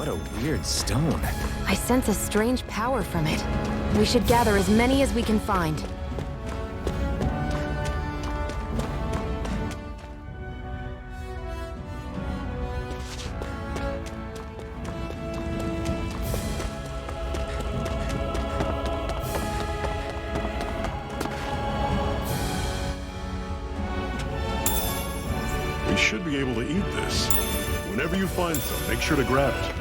What a weird stone. I sense a strange power from it. We should gather as many as we can find. We should be able to eat this. Whenever you find some, make sure to grab it.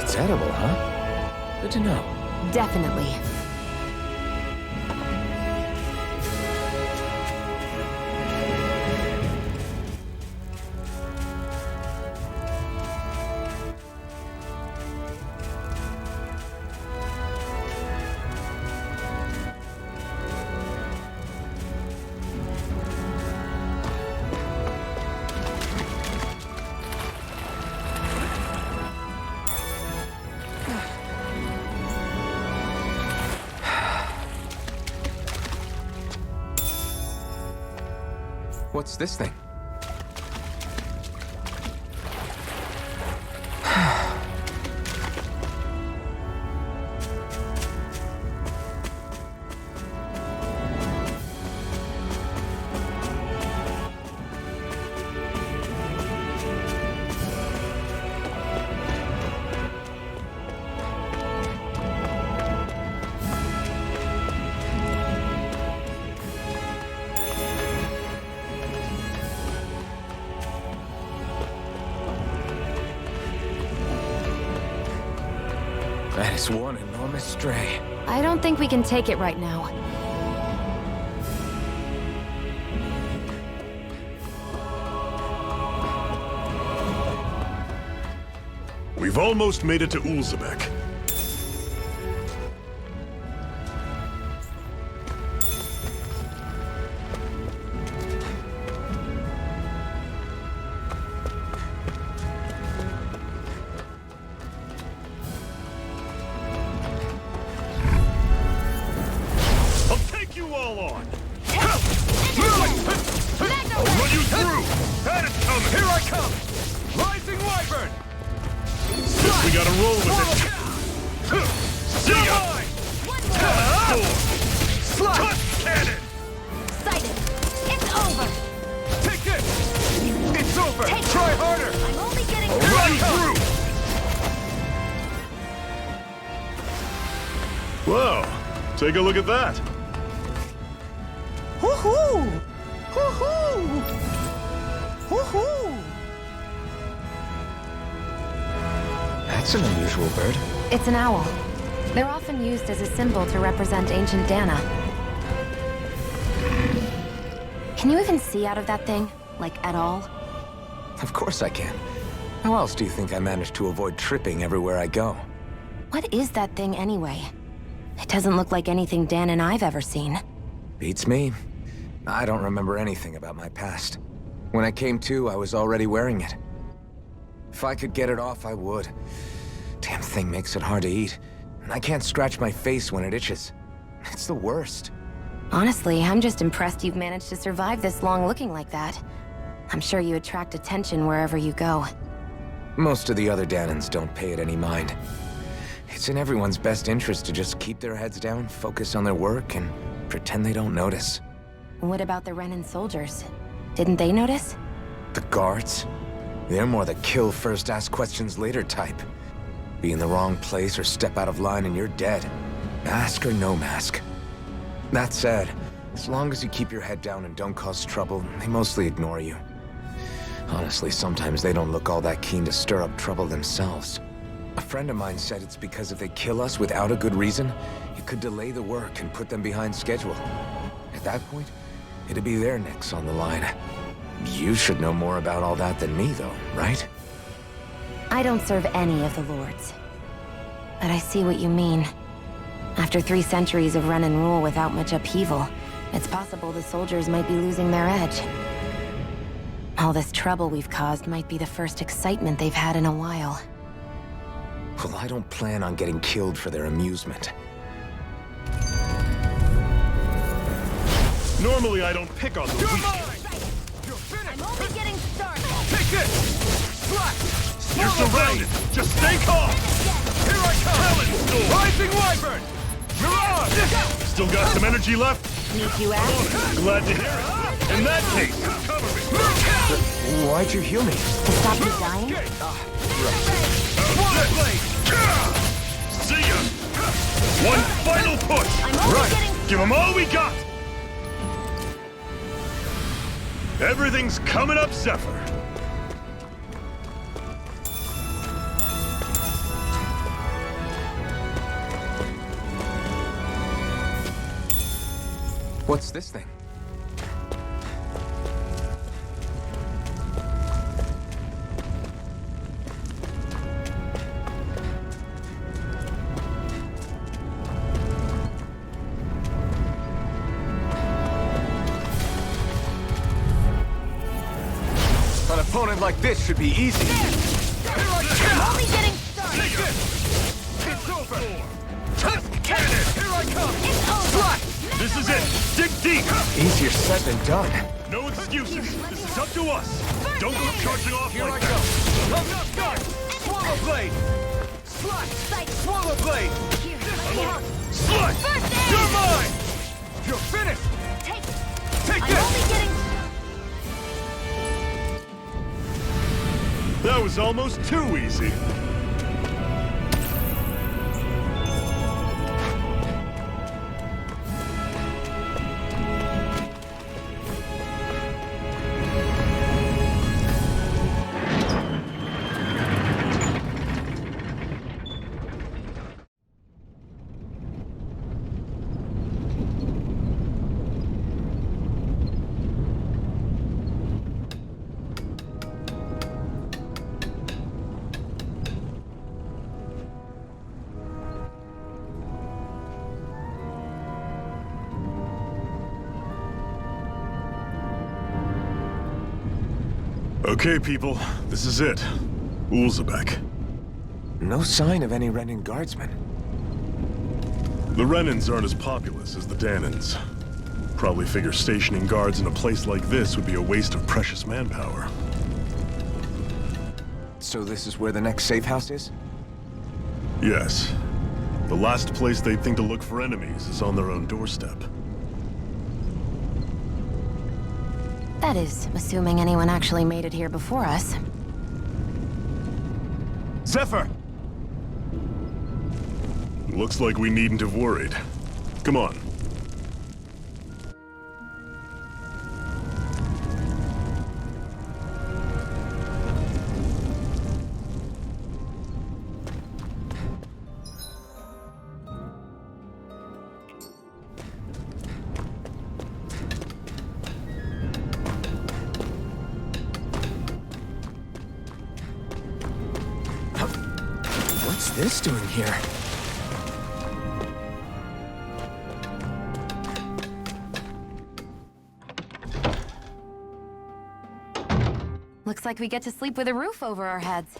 It's edible, huh? Good to know. Definitely. What's this thing? That is one enormous stray. I don't think we can take it right now. We've almost made it to Ulzebek. We gotta roll with it. See ya! Cut cannon! Sighted! It's over! Take this! It's over! Try harder! I'm only getting Run through! Whoa! Take a look at that! Hoo-hoo! Hoo-hoo! Hoo-hoo! That's an unusual bird. It's an owl. They're often used as a symbol to represent ancient Dahna. Can you even see out of that thing? Like, at all? Of course I can. How else do you think I managed to avoid tripping everywhere I go? What is that thing anyway? It doesn't look like anything Dan and I've ever seen. Beats me. I don't remember anything about my past. When I came to, I was already wearing it. If I could get it off, I would. Damn thing makes it hard to eat. And I can't scratch my face when it itches. It's the worst. Honestly, I'm just impressed you've managed to survive this long looking like that. I'm sure you attract attention wherever you go. Most of the other Dahnans don't pay it any mind. It's in everyone's best interest to just keep their heads down, focus on their work, and pretend they don't notice. What about the Renan soldiers? Didn't they notice? The guards? They're more the kill first, ask questions later type. Be in the wrong place or step out of line and you're dead. Mask or no mask. That said, as long as you keep your head down and don't cause trouble, they mostly ignore you. Honestly, sometimes they don't look all that keen to stir up trouble themselves. A friend of mine said it's because if they kill us without a good reason, it could delay the work and put them behind schedule. At that point, it'd be their necks on the line. You should know more about all that than me, though, right? I don't serve any of the lords. But I see what you mean. After 3 centuries of Renan rule without much upheaval, it's possible the soldiers might be losing their edge. All this trouble we've caused might be the first excitement they've had in a while. Well, I don't plan on getting killed for their amusement. Normally I don't pick on the weak. I'm only getting started. Take this! Slash! You're surrounded! Just Stay calm! Here I come! Talon Storm! Rising Wyvern! Mirage! Still got some energy left? Need you ask? Glad to hear it. In that case, cover me. Why'd you heal me? To stop you dying? Sword Blade! See ya! One final push! I'm only getting... Give them all we got! Everything's coming up, Zephyr. What's this thing? An opponent like this should be easy. I'm only getting started. It's over! Tusk Cannon! Here I come! It's over. This is it. Dig deep. Easier said than done. No excuses. This is up to us. Don't go charging off Here I like go! that. I'm not done! Swallow Blade! Slash! Swallow Blade! Slut! First aid! You're mine! You're finished! Take I'm this! only getting... That was almost too easy. Okay, people, this is it. Ulzebek. No sign of any Renin guardsmen. The Renans aren't as populous as the Dahnans. Probably figure stationing guards in a place like this would be a waste of precious manpower. So this is where the next safe house is? Yes. The last place they'd think to look for enemies is on their own doorstep. That is, assuming anyone actually made it here before us. Zephyr! Looks like we needn't have worried. Come on. What's this doing here? Looks like we get to sleep with a roof over our heads.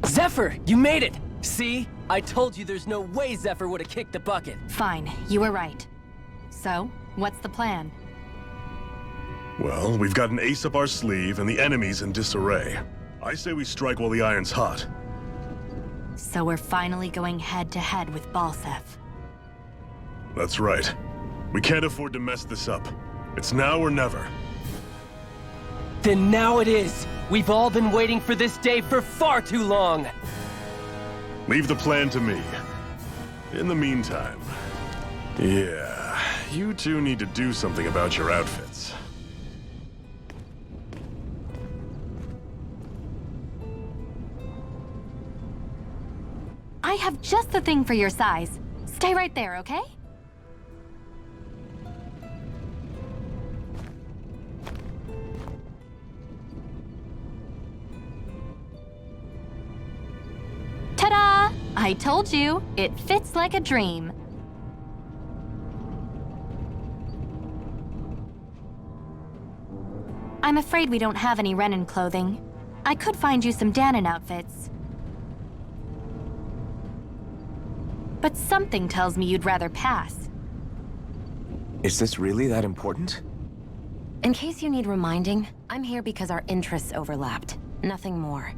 Zephyr, you made it! See? I told you there's no way Zephyr would have kicked the bucket. Fine, you were right. So, what's the plan? Well, we've got an ace up our sleeve and the enemy's in disarray. I say we strike while the iron's hot. So we're finally going head-to-head with Balsef. That's right. We can't afford to mess this up. It's now or never. Then now it is! We've all been waiting for this day for far too long! Leave the plan to me. In the meantime... Yeah, you two need to do something about your outfits. I have just the thing for your size. Stay right there, okay? Ta-da! I told you, it fits like a dream. I'm afraid we don't have any Renan clothing. I could find you some Dahna outfits. But something tells me you'd rather pass. Is this really that important? In case you need reminding, I'm here because our interests overlapped. Nothing more.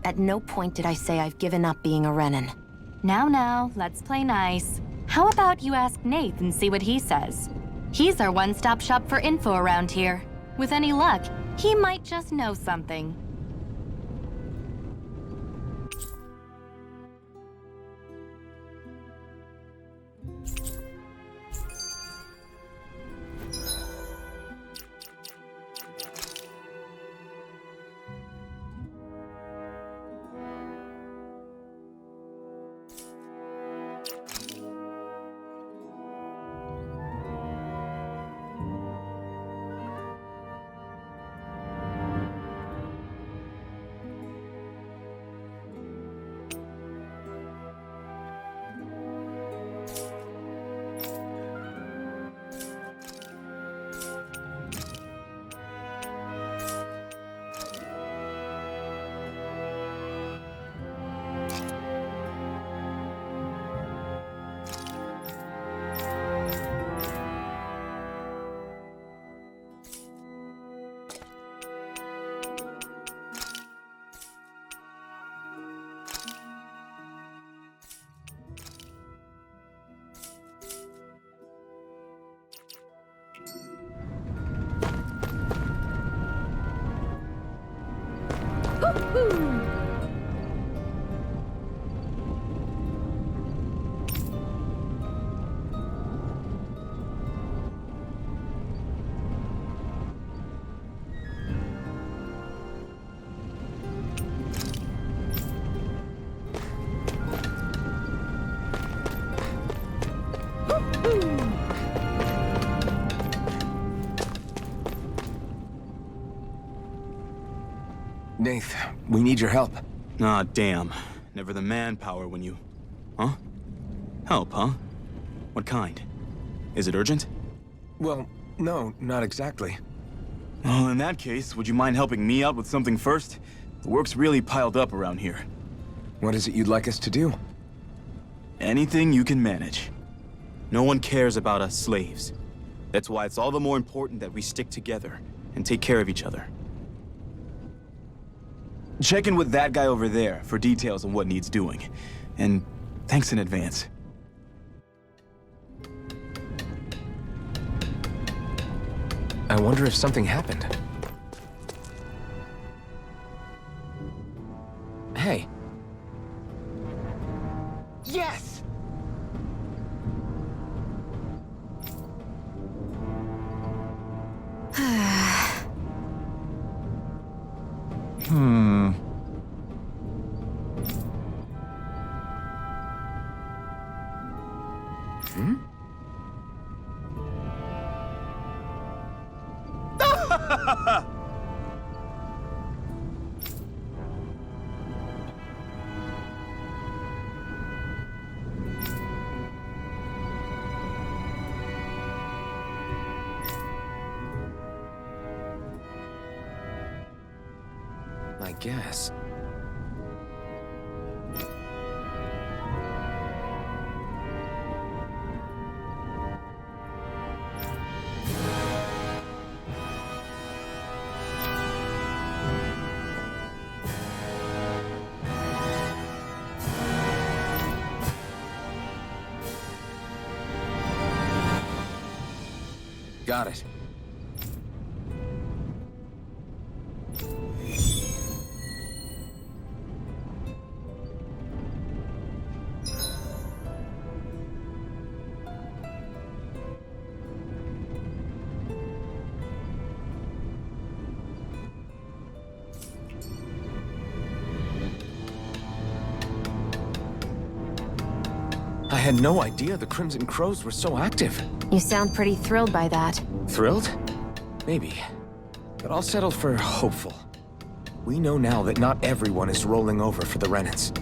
At no point did I say I've given up being a Renan. Now, let's play nice. How about you ask Nath and see what he says? He's our one-stop shop for info around here. With any luck, he might just know something. Nath, we need your help. Ah, damn. Never the manpower when you... Huh? Help, huh? What kind? Is it urgent? Well, no, not exactly. Well, in that case, would you mind helping me out with something first? The work's really piled up around here. What is it you'd like us to do? Anything you can manage. No one cares about us slaves. That's why it's all the more important that we stick together and take care of each other. Check in with that guy over there for details on what needs doing. And thanks in advance. I wonder if something happened. Hey. Yes! I guess. Got it. I had no idea the Crimson Crows were so active. You sound pretty thrilled by that. Thrilled? Maybe. But I'll settle for hopeful. We know now that not everyone is rolling over for the Renans.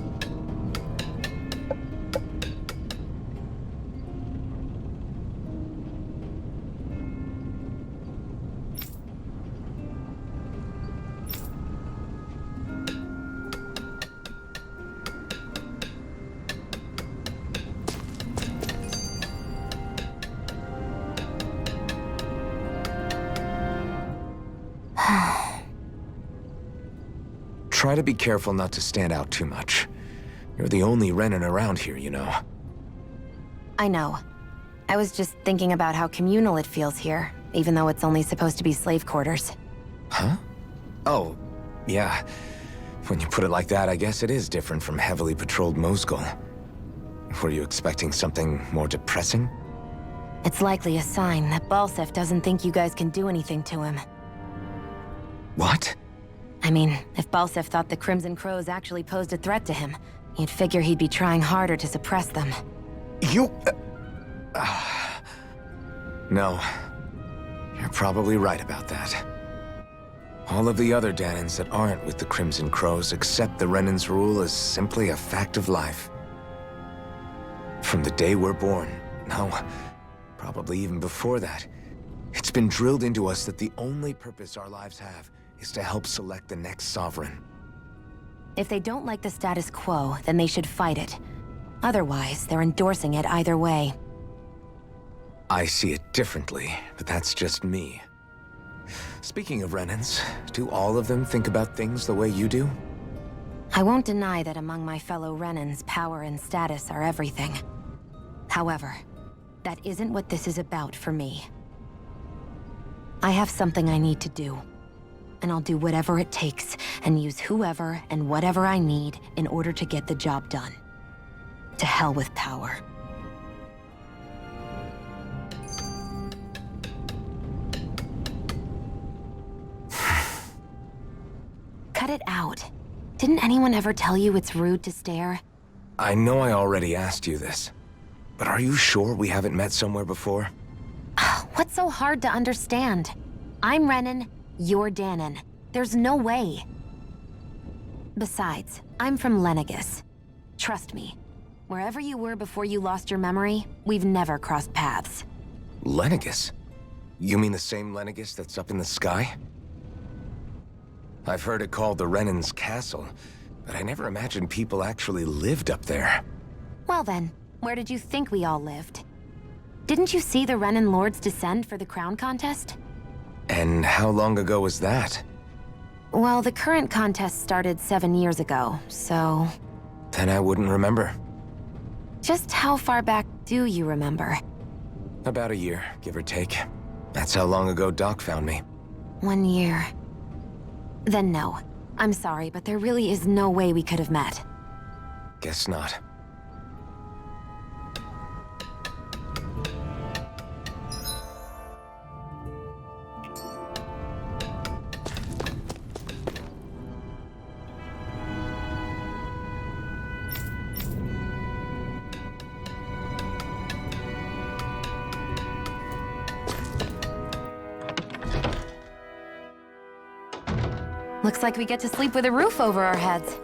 Try to be careful not to stand out too much. You're the only Renan around here, you know. I know. I was just thinking about how communal it feels here, even though it's only supposed to be slave quarters. Huh? Oh, yeah. When you put it like that, I guess it is different from heavily patrolled Mosgul. Were you expecting something more depressing? It's likely a sign that Balsef doesn't think you guys can do anything to him. What? I mean, if Balsef thought the Crimson Crows actually posed a threat to him, you'd figure he'd be trying harder to suppress them. You... No. You're probably right about that. All of the other Dahnans that aren't with the Crimson Crows accept the Renan's rule as simply a fact of life. From the day we're born, no, probably even before that, it's been drilled into us that the only purpose our lives have is to help select the next sovereign. If they don't like the status quo, then they should fight it. Otherwise, they're endorsing it either way. I see it differently, but that's just me. Speaking of Renans, do all of them think about things the way you do? I won't deny that among my fellow Renans, power and status are everything. However, that isn't what this is about for me. I have something I need to do. And I'll do whatever it takes, and use whoever and whatever I need in order to get the job done. To hell with power. Cut it out. Didn't anyone ever tell you it's rude to stare? I know I already asked you this, but are you sure we haven't met somewhere before? What's so hard to understand? I'm Renan. You're Dahnan. There's no way. Besides, I'm from Lenegis. Trust me, wherever you were before you lost your memory, we've never crossed paths. Lenegis? You mean the same Lenegis that's up in the sky? I've heard it called the Renan's Castle, but I never imagined people actually lived up there. Well then, where did you think we all lived? Didn't you see the Renan Lords descend for the crown contest? And how long ago was that? Well, the current contest started 7 years ago, so... Then I wouldn't remember. Just how far back do you remember? About a year, give or take. That's how long ago Doc found me. 1 year. Then no. I'm sorry, but there really is no way we could have met. Guess not. Looks like we get to sleep with a roof over our heads.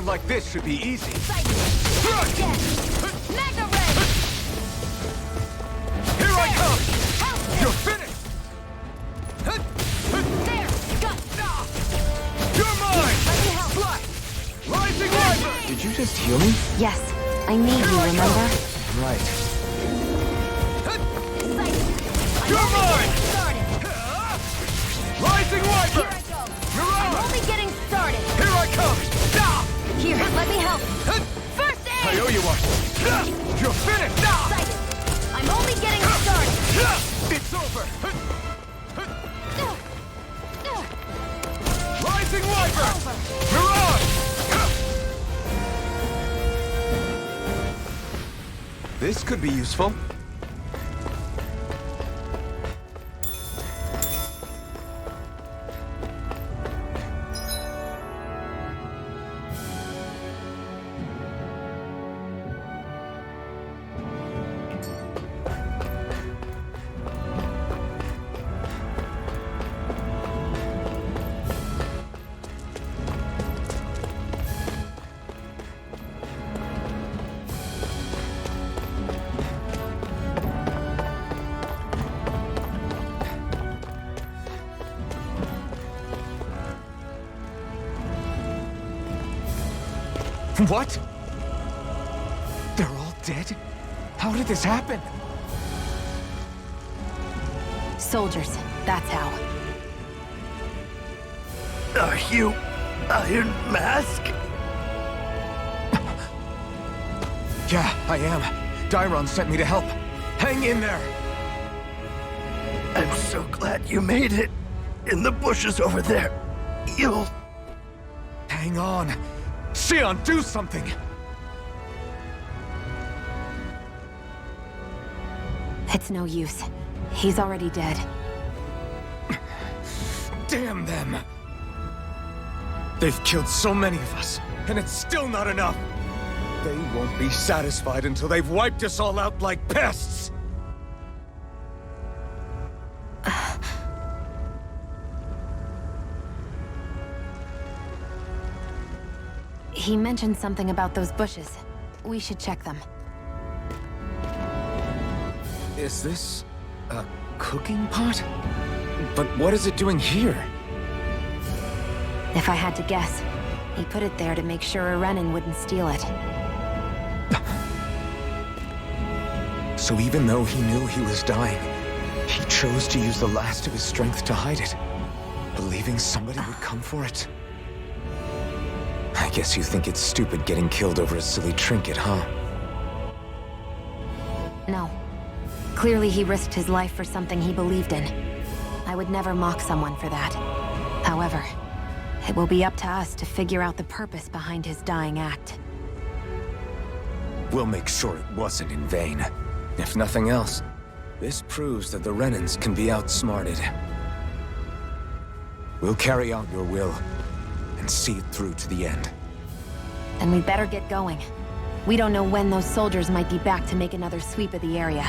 like this should be easy. Magna Ray! Here I come! You're finished! There! Got! You're mine! Let me help! Rising Wyvern! Did you just heal me? Yes, I need you, remember? Right. You're mine! Started! Rising Here Wyvern! I go! Mirage! I'm only getting started! Here I come! Here, let me help! First I aid! owe you one. You're finished! Excited! I'm only getting started! It's over! Rising Wyvern! Over! Mirage! This could be useful. What? They're all dead? How did this happen? Soldiers, that's how. Are you Iron Mask? Yeah, I am. Dairon sent me to help. Hang in there! I'm so glad you made it. In the bushes over there. You'll... Hang on. Xion, do something! It's no use. He's already dead. Damn them! They've killed so many of us, and it's still not enough! They won't be satisfied until they've wiped us all out like pests! He mentioned something about those bushes. We should check them. Is this a cooking pot? But what is it doing here? If I had to guess, he put it there to make sure a Renan wouldn't steal it. So even though he knew he was dying, he chose to use the last of his strength to hide it, believing somebody would come for it. I guess you think it's stupid getting killed over a silly trinket, huh? No. Clearly he risked his life for something he believed in. I would never mock someone for that. However, it will be up to us to figure out the purpose behind his dying act. We'll make sure it wasn't in vain. If nothing else, this proves that the Renans can be outsmarted. We'll carry out your will, and see it through to the end. Then we'd better get going. We don't know when those soldiers might be back to make another sweep of the area.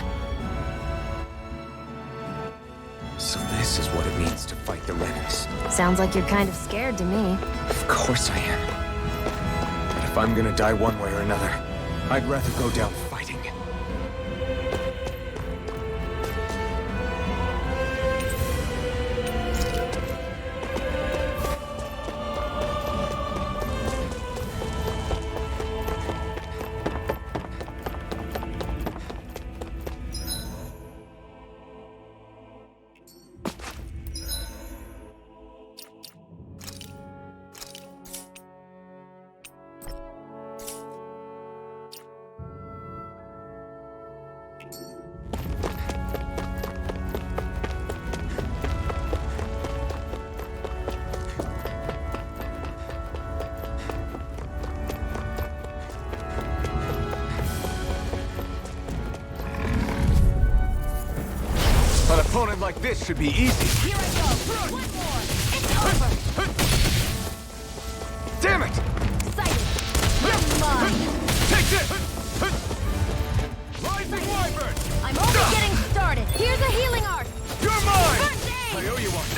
So this is what it means to fight the Renans. Sounds like you're kind of scared to me. Of course I am. But if I'm gonna die one way or another, I'd rather go down fighting. An opponent like this should be easy. Here I go! One more! It's over! Damn it! Excited! You're mine! Take this! Rising Wyvern! I'm only getting started! Here's a healing art! You're mine! First aid! I owe you one.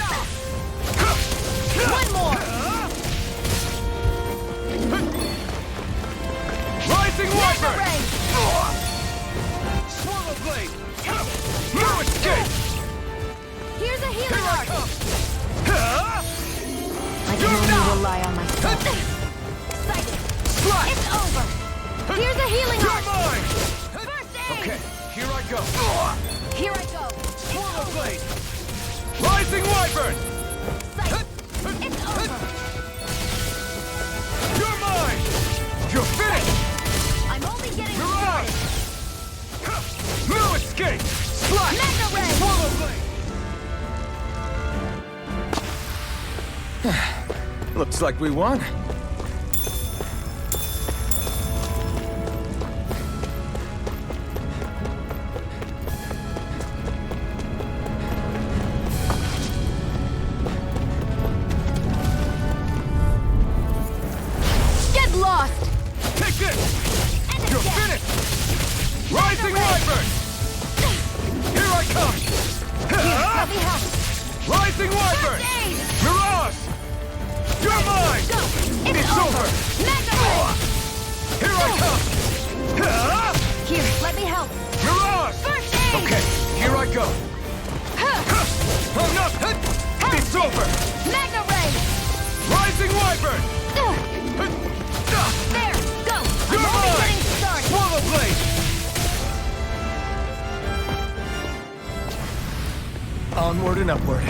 One more! healing You're arm! mine! First aid! Okay, here I go. Here I go! Swallow blade! Rising wyvern! Sight! It's over! You're mine! You're finished! I'm only getting Mirage! started! No escape! Slash! Mega ray! Swallow blade! Looks like we won. Get lost! Take this! And You're again! finished! Rising wyvern! Here I come! Let me help! Rising wyvern! First aid! Mirage! You're mine! Go! It's over! Mega ray! Here I come! Here, let me help! Mirage! First aid! Okay, here I go! Hung up! It's over! Mega ray! Rising wyvern! There! Go! You're I'm only mine! getting started! Swallow blade! Onward and upward.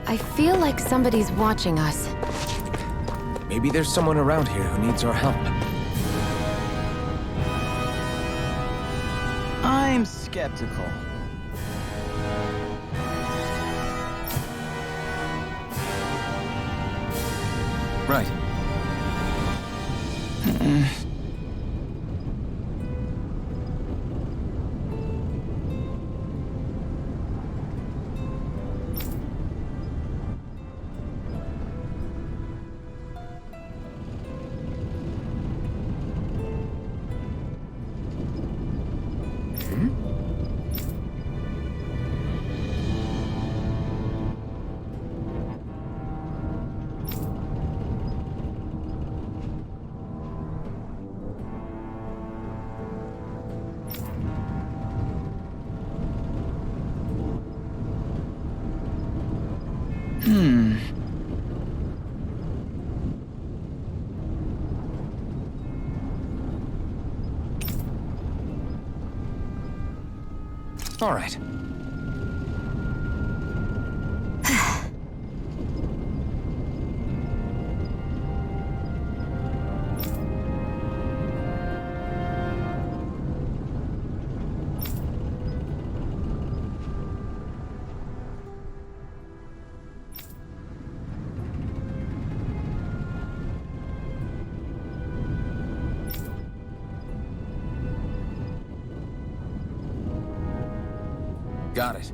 I feel like somebody's watching us. Maybe there's someone around here who needs our help. I'm skeptical. Right. All right. Got it.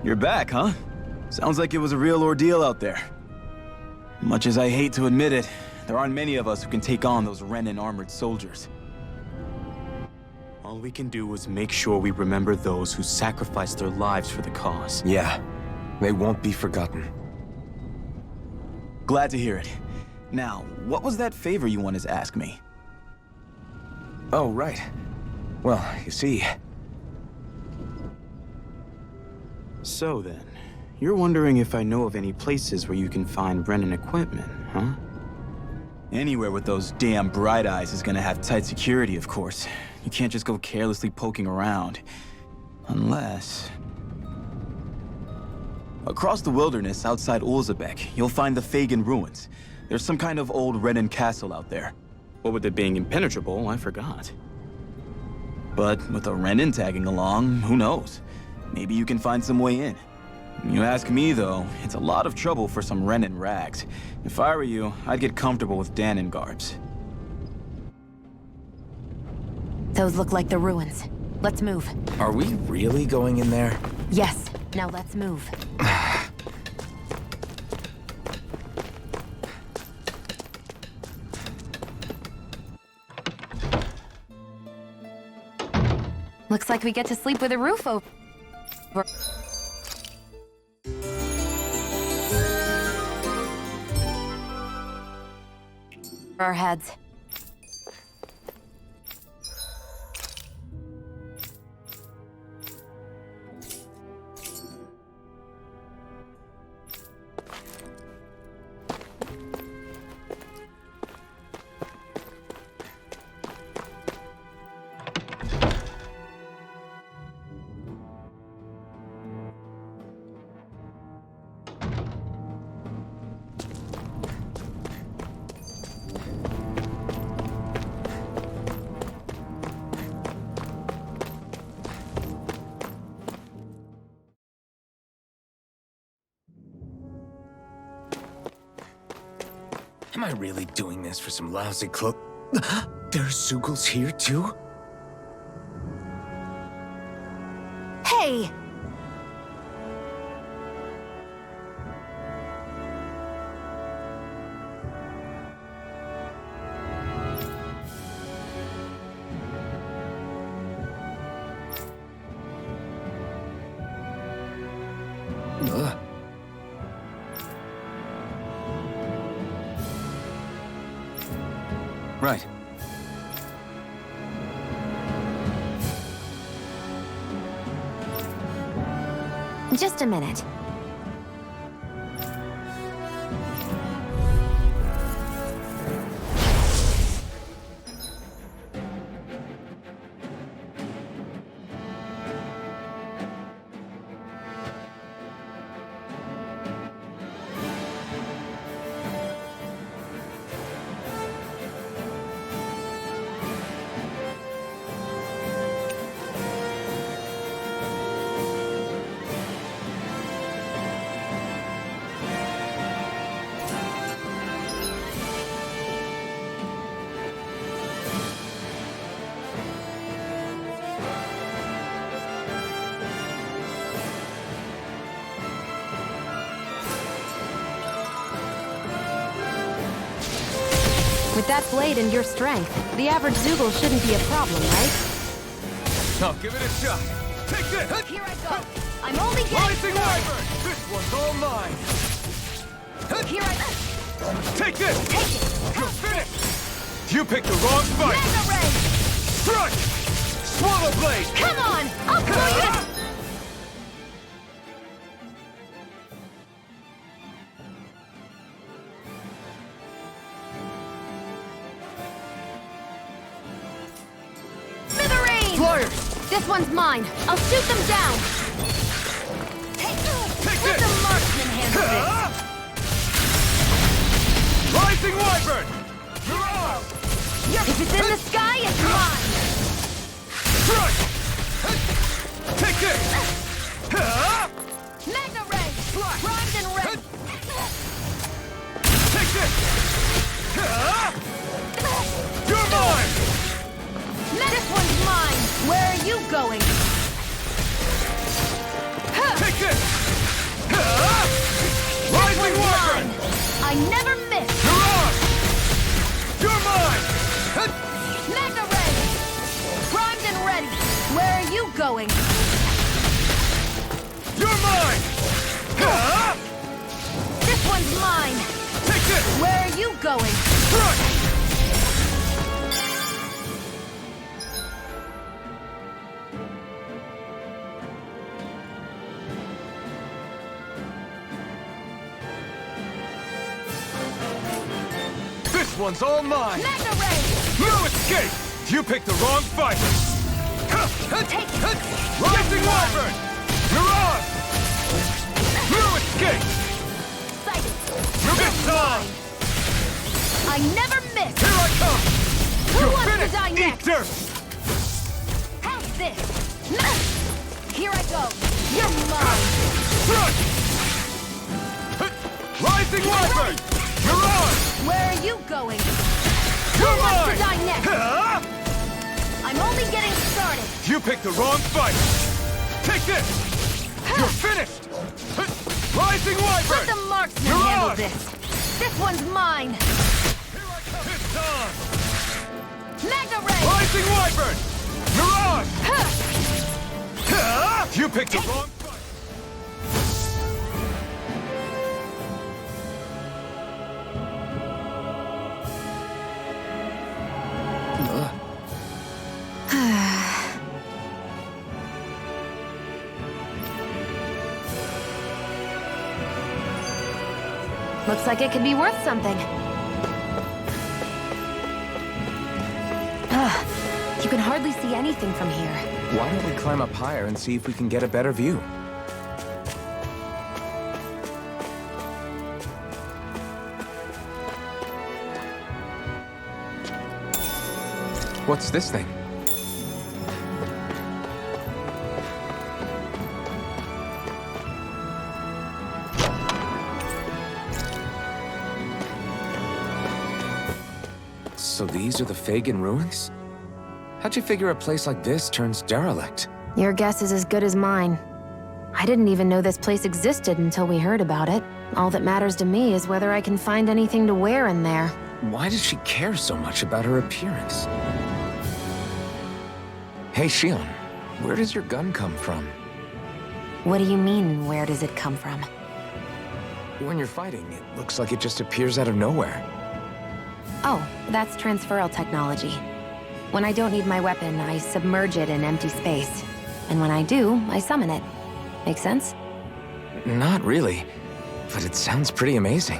You're back, huh? Sounds like it was a real ordeal out there. Much as I hate to admit it, there aren't many of us who can take on those Renan armored soldiers. All we can do is make sure we remember those who sacrificed their lives for the cause. Yeah, they won't be forgotten. Glad to hear it. Now, what was that favor you wanted to ask me? Oh, right. Well, you see... So then, you're wondering if I know of any places where you can find Renan equipment, huh? Anywhere with those damn bright eyes is gonna have tight security, of course. You can't just go carelessly poking around. Unless... Across the wilderness outside Ulzebek, you'll find the Fagin ruins. There's some kind of old Renan castle out there. What with it being impenetrable, I forgot. But with a Renan tagging along, who knows? Maybe you can find some way in. You ask me, though, it's a lot of trouble for some Renan rags. If I were you, I'd get comfortable with Dahna guards. Those look like the ruins. Let's move. Are we really going in there? Yes. Now let's move. Looks like we get to sleep with a roof over our heads. Am I really doing this for some lousy cloak? There's Zugals here, too? Hey! Ugh. Right. Just a minute. With that blade and your strength, the average Zoogle shouldn't be a problem, right? I'll give it a shot. Take this! Here I go! I'm only getting Rising started! Wyvern! This one's all mine! Here I go! Take this! Take it! You're finished! You picked the wrong fight! Mega Ray! Strike! Swallow Blade! Come on! I'll throw you to... Smithereens! Flyers! This one's mine. I'll shoot them down. Take Let this! the marksman handle this. Rising Wyvern! Mirage! If it's in the sky, it's mine. Strike! Take this! Mega Ray! Primed and ready. Take this! You're mine! This one's mine. Where are you going? Take this! This Rising one's Wyvern! mine. I never miss. Mirage! You're mine! Mega Ray! Primed and ready. Where are you going? You're mine! This one's mine. Take this! Where are you going? Strike! This one's all mine! Mega Ray! No escape! You picked the wrong fight! Take it! Rising Wyvern! Mirage! No escape! Sighted. You get time! I never miss. Here I come! Who You're wants to finished! die Eat next? dirt! How's this? Here I go. You're mine. Strike! Rising Wyvern! Mirage! Where are you going? You're Who wants to mine! die next? I'm only getting started. You picked the wrong fight! Take this! You're finished! Rising Let Wyvern! the marksman Mirage! handle this. This one's mine. Here I come! It's on! Mega Ray! Rising Wyvern! Mirage! You picked the wrong fight! Looks like it could be worth something. You can hardly see anything from here. Why don't we climb up higher and see if we can get a better view? What's this thing? So these are the Fagin ruins? How'd you figure a place like this turns derelict? Your guess is as good as mine. I didn't even know this place existed until we heard about it. All that matters to me is whether I can find anything to wear in there. Why does she care so much about her appearance? Hey, Shion, where does your gun come from? What do you mean, where does it come from? When you're fighting, it looks like it just appears out of nowhere. Oh, that's transferal technology. When I don't need my weapon, I submerge it in empty space. And when I do, I summon it. Make sense? Not really, but it sounds pretty amazing.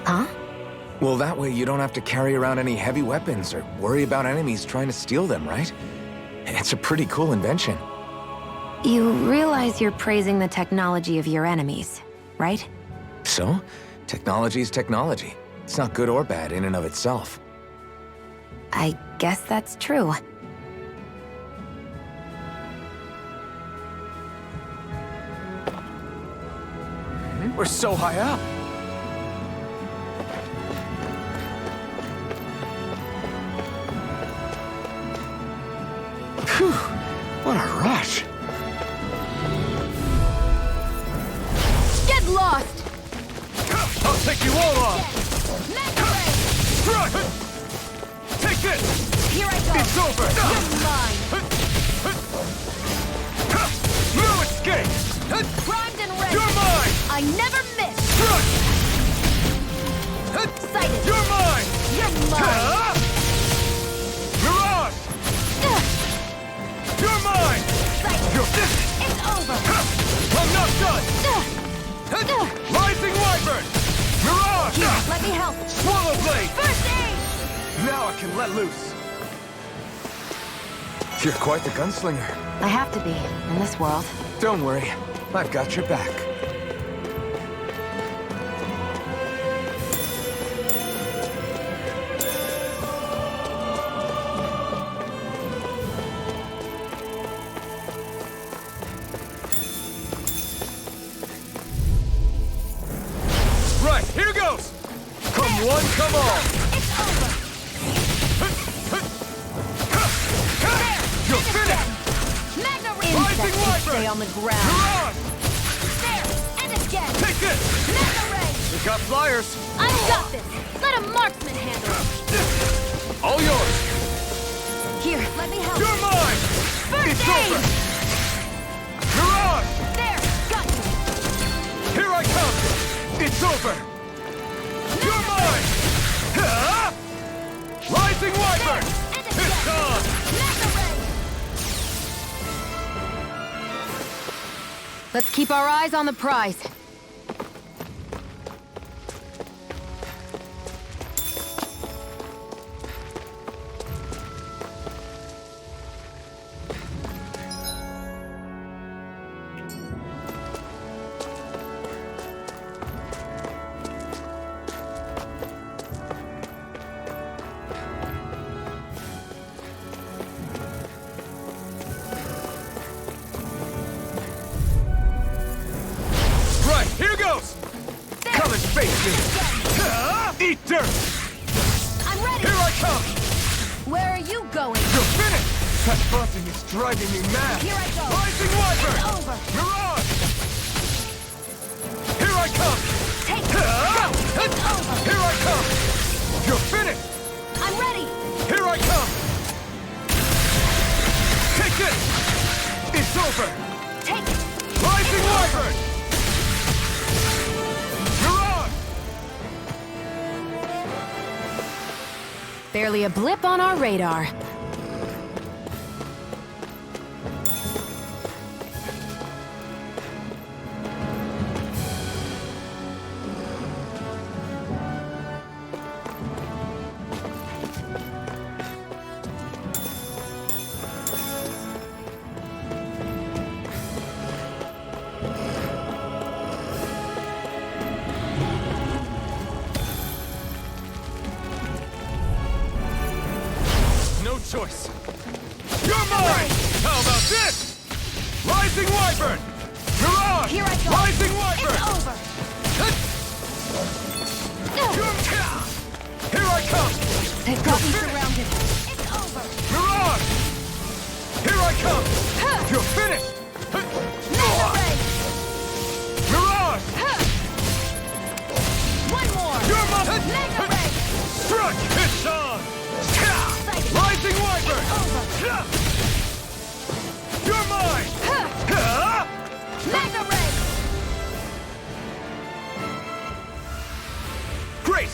Huh? Well, that way you don't have to carry around any heavy weapons or worry about enemies trying to steal them, right? It's a pretty cool invention. You realize you're praising the technology of your enemies, right? So, technology's technology. It's not good or bad in and of itself. I guess that's true. We're so high up. Phew, what a rush. Get lost! I'll take you all on! Mega Ray! Strike! Take this! Here I go! It's over! You're mine! No escape! Primed and ready! You're mine! I never miss! Strike! Sighted! You're mine! You're mine! Mirage! You're mine! Sighted! You're this! It's over! I'm not done! Rising Wyvern! Mirage! Here, let me help! Swallow Blade! First aid! Now I can let loose. You're quite the gunslinger. I have to be, in this world. Don't worry, I've got your back. Right, here goes! Come one, come all! It's over! You're finished! Magna Rising Insects Wyvern! stay on the ground. Mirage! There! And again! Take this! Magna Ray! We got flyers! I've got this! Let a marksman handle it! All yours! Here, let me help! You're mine! First It's aid! over! Mirage! There! Got you! Here I come! It's over! You're mine! Ah! Rising Wyvern! And It's again! on! Magna Ray! Let's keep our eyes on the prize. Right, here goes! Come and face me! Ah! Eat dirt! I'm ready! Here I come! Where are you going? You're finished! That buzzing is driving me mad! Here I go! Rising Wyvern! It's over! Mirage! Here I come! Take it! Ah! Go! It's over! Here I come! You're finished! I'm ready! Here I come! Take this! It's over! Take it! Rising Wyvern! Mirage! Barely a blip on our radar. No choice. You're mine! How about this? Rising Wyvern! Mirage! Here I go! Rising Wyvern! It's over! Here I come! They've got me surrounded. It's over! Mirage! Here I come! You're finished! Magna Ray! Mirage! One more! You're mine! Magna Ray! Strike! It's on! Rising Wyvern! Over! You're mine! Magna Ray! Great!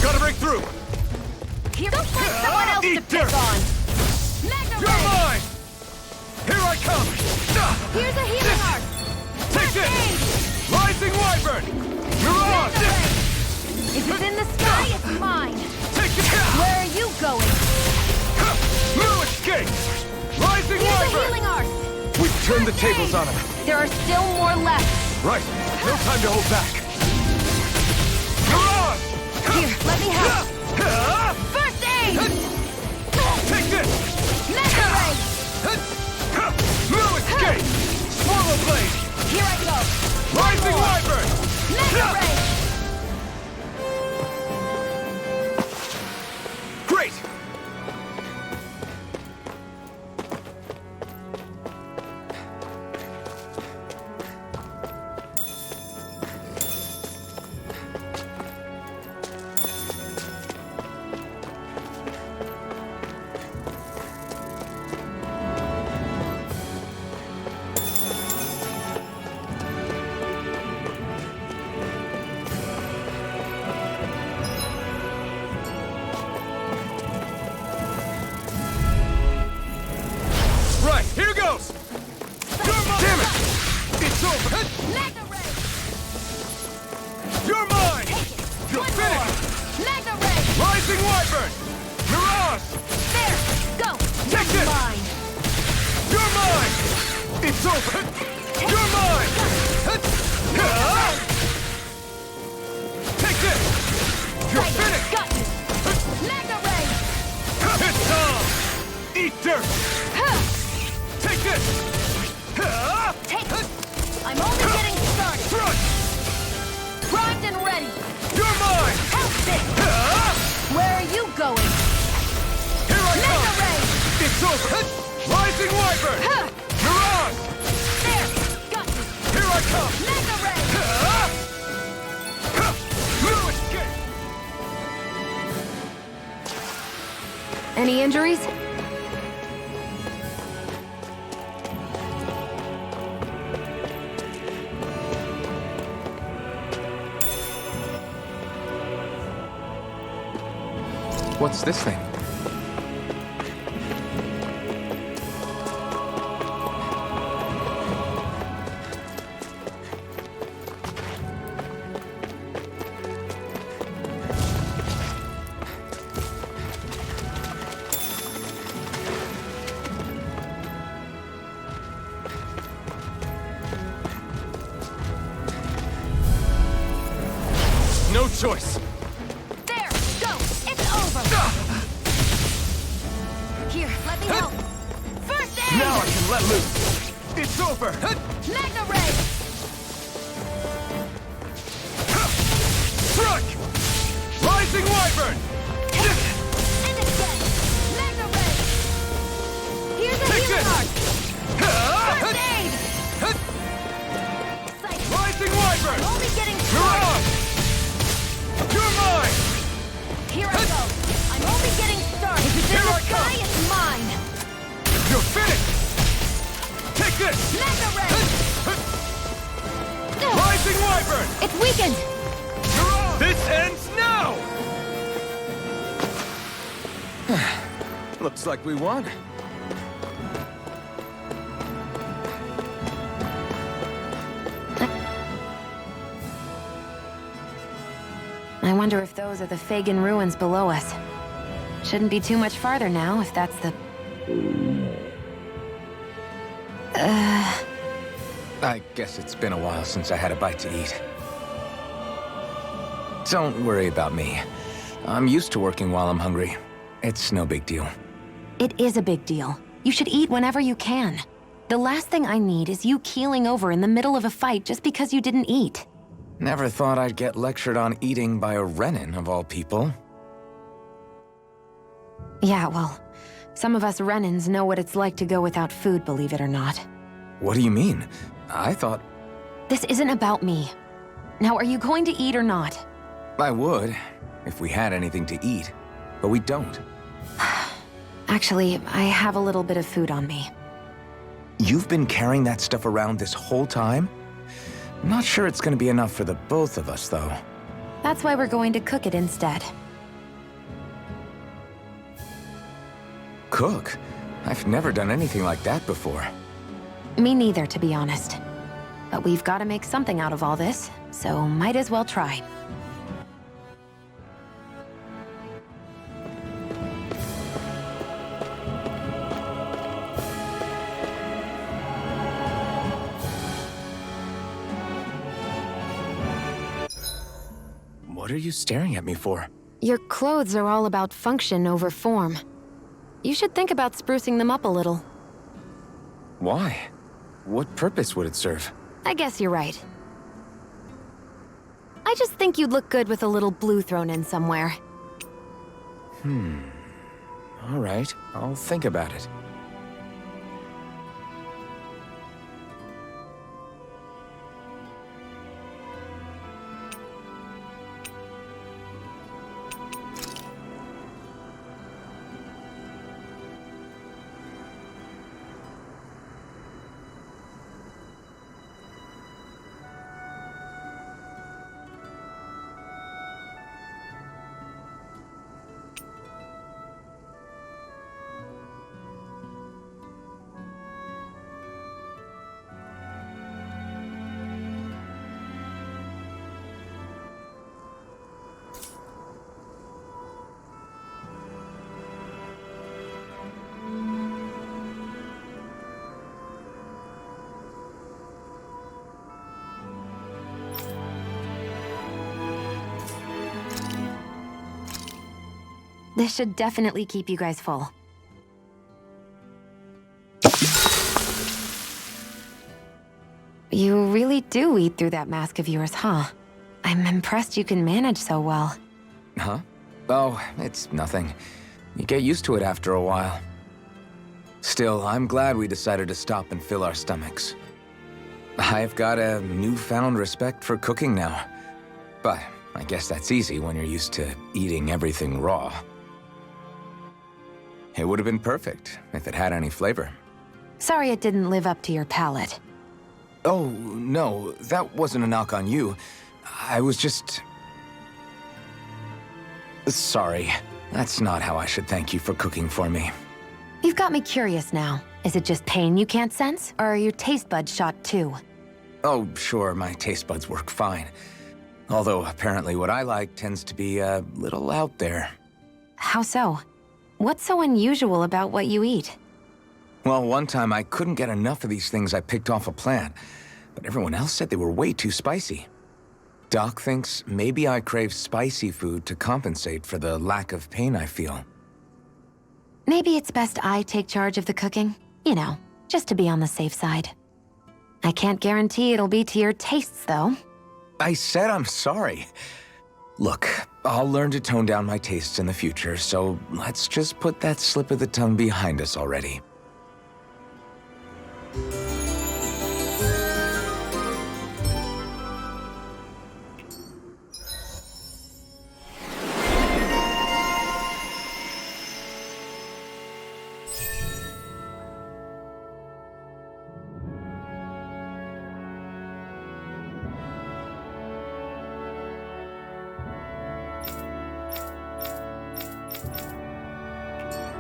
Gotta break through! Here, don't find someone else to Eat pick dirt! on! Magna You're Ray! mine! Here I come! Here's a healing art! Take First this! aid! Rising Wyvern! Mirage! Magna Ray! If it's in the sky, it's mine! Take it! Where are you going? No escape! Rising Here's a Wyvern! healing art! We've turned the tables on him. There are still more left! Right! No time to hold back! Rising Wyvern! Mirage! There! Go! Take You're this! mine! You're mine! It's over! You're mine! Take this! You're Tiger, finished! got you! Mega Ray! It's time! Eat dirt! Take this! Take it! I'm only getting started! Thrust! Primed and ready! You're mine! Help this! Where are you going? Here I Mega come! Ray! It's over! Rising Wyvern! Huh. Mirage! There! Got you! Here I come! Mega Ray! You escape! Any injuries? What's this thing? No choice! There! Go! It's over! Here, let me help! First aid! Now I can let loose! It's over! Mega Ray! Struck! Rising Wyvern! And again! Mega Ray! Here's a Take healing this! arc! First aid! Psych! Rising Wyvern! I'm only getting started! Mirage! You're mine! Here I go! I'm only getting started! If it's in Here the I sky, come. it's mine! You're finished! Take this! Mega Ray! Rising Wyvern! It's weakened! Mirage! This ends now! Looks like we won. I wonder if those are the Fagin ruins below us. Shouldn't be too much farther now, if that's the... I guess it's been a while since I had a bite to eat. Don't worry about me. I'm used to working while I'm hungry. It's no big deal. It is a big deal. You should eat whenever you can. The last thing I need is you keeling over in the middle of a fight just because you didn't eat. Never thought I'd get lectured on eating by a Renin, of all people. Yeah, well, some of us Renins know what it's like to go without food, believe it or not. What do you mean? I thought This isn't about me. Now, are you going to eat or not? I would, if we had anything to eat. But we don't. Actually, I have a little bit of food on me. You've been carrying that stuff around this whole time? Not sure it's gonna be enough for the both of us, though. That's why we're going to cook it instead. Cook? I've never done anything like that before. Me neither, to be honest. But we've got to make something out of all this, so might as well try. What are you staring at me for? Your clothes are all about function over form. You should think about sprucing them up a little. Why? What purpose would it serve? I guess you're right. I just think you'd look good with a little blue thrown in somewhere. All right, I'll think about it. This should definitely keep you guys full. You really do eat through that mask of yours, huh? I'm impressed you can manage so well. Huh? Oh, it's nothing. You get used to it after a while. Still, I'm glad we decided to stop and fill our stomachs. I've got a newfound respect for cooking now. But I guess that's easy when you're used to eating everything raw. It would have been perfect if it had any flavor. Sorry it didn't live up to your palate. Oh, no, that wasn't a knock on you. I was just... Sorry. That's not how I should thank you for cooking for me. You've got me curious now. Is it just pain you can't sense, or are your taste buds shot too? Oh, sure, my taste buds work fine. Although, apparently what I like tends to be a little out there. How so? What's so unusual about what you eat? Well, one time I couldn't get enough of these things I picked off a plant, but everyone else said they were way too spicy. Doc thinks maybe I crave spicy food to compensate for the lack of pain I feel. Maybe it's best I take charge of the cooking. You know, just to be on the safe side. I can't guarantee it'll be to your tastes, though. I said I'm sorry. Look, I'll learn to tone down my tastes in the future, so let's just put that slip of the tongue behind us already.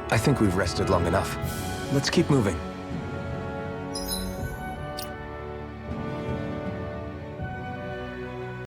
I think we've rested long enough. Let's keep moving.